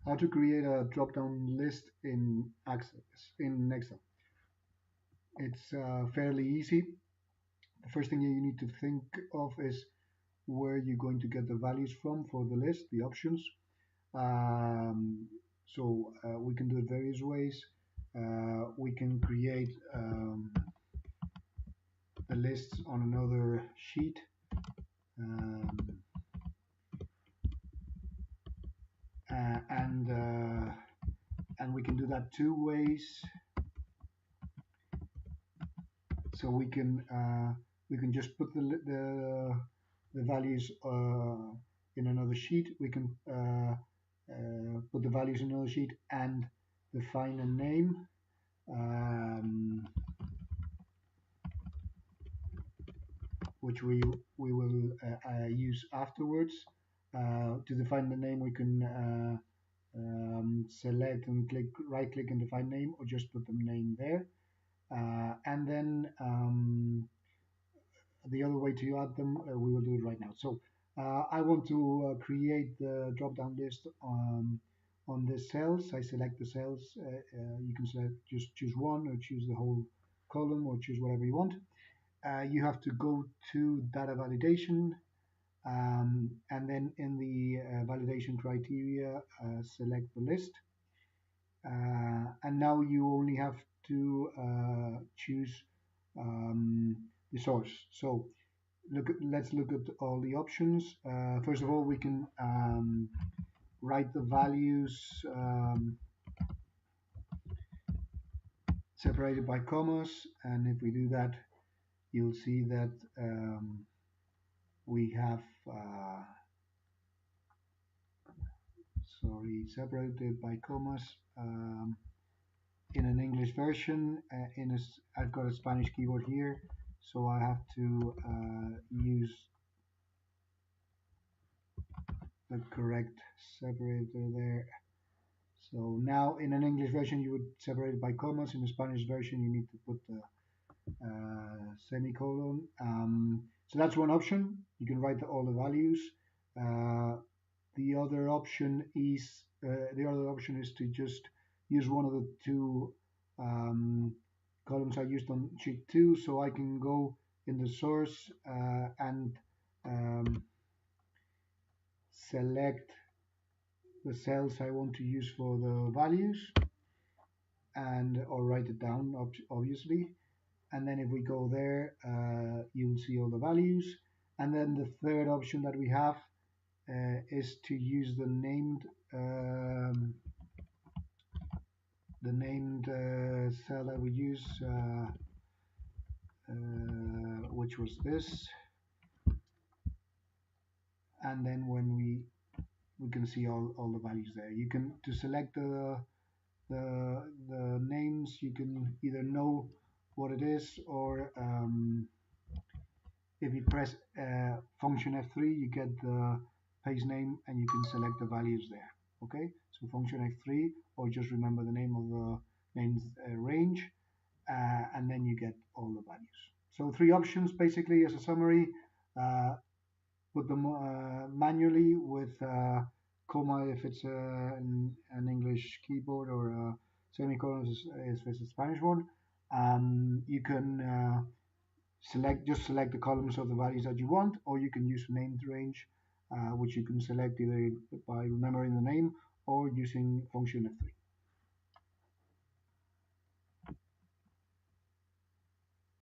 How to create a drop-down list in Access in Excel. It's fairly easy. The first thing you need to think of is where you're going to get the values from for the list, the options. We can do it various ways. We can create the lists on another sheet. Um, uh, and uh, and we can do that two ways. So we can just put the values in another sheet. We can put the values in another sheet and define a name, which we will use afterwards. To define the name, we can select and right click and define name, or just put the name there. And then the other way to add them, we will do it right now. So I want to create the drop-down list on the cells. I select the cells. You can select, just choose one, or choose the whole column, or choose whatever you want. You have to go to data validation, and then in the validation criteria, select the list. And now you only have to choose the source. So let's look at all the options. First of all, we can write the values separated by commas, and if we do that, you'll see that we have separated by commas in an English version. I've got a Spanish keyboard here, so I have to use the correct separator there. So now in an English version you would separate it by commas. In a Spanish version you need to put the semicolon. So that's one option. You can write all the values. The other option is to just use one of the two columns I used on sheet 2. So I can go in the source and select the cells I want to use for the values, and or write it down, obviously. And then if we go there, you'll see all the values. And then the third option that we have is to use the named cell that we use, which was this. And then when we can see all the values there. You can, to select the names, you can either know what it is, or if you press function F3, you get the page name and you can select the values there. Okay, so function F3, or just remember the name of the names range, and then you get all the values. So three options basically as a summary. Put them manually with comma if it's an English keyboard, or semicolon if it's a Spanish one. You can select the columns of the values that you want, or you can use named range, which you can select either by remembering the name or using function F3.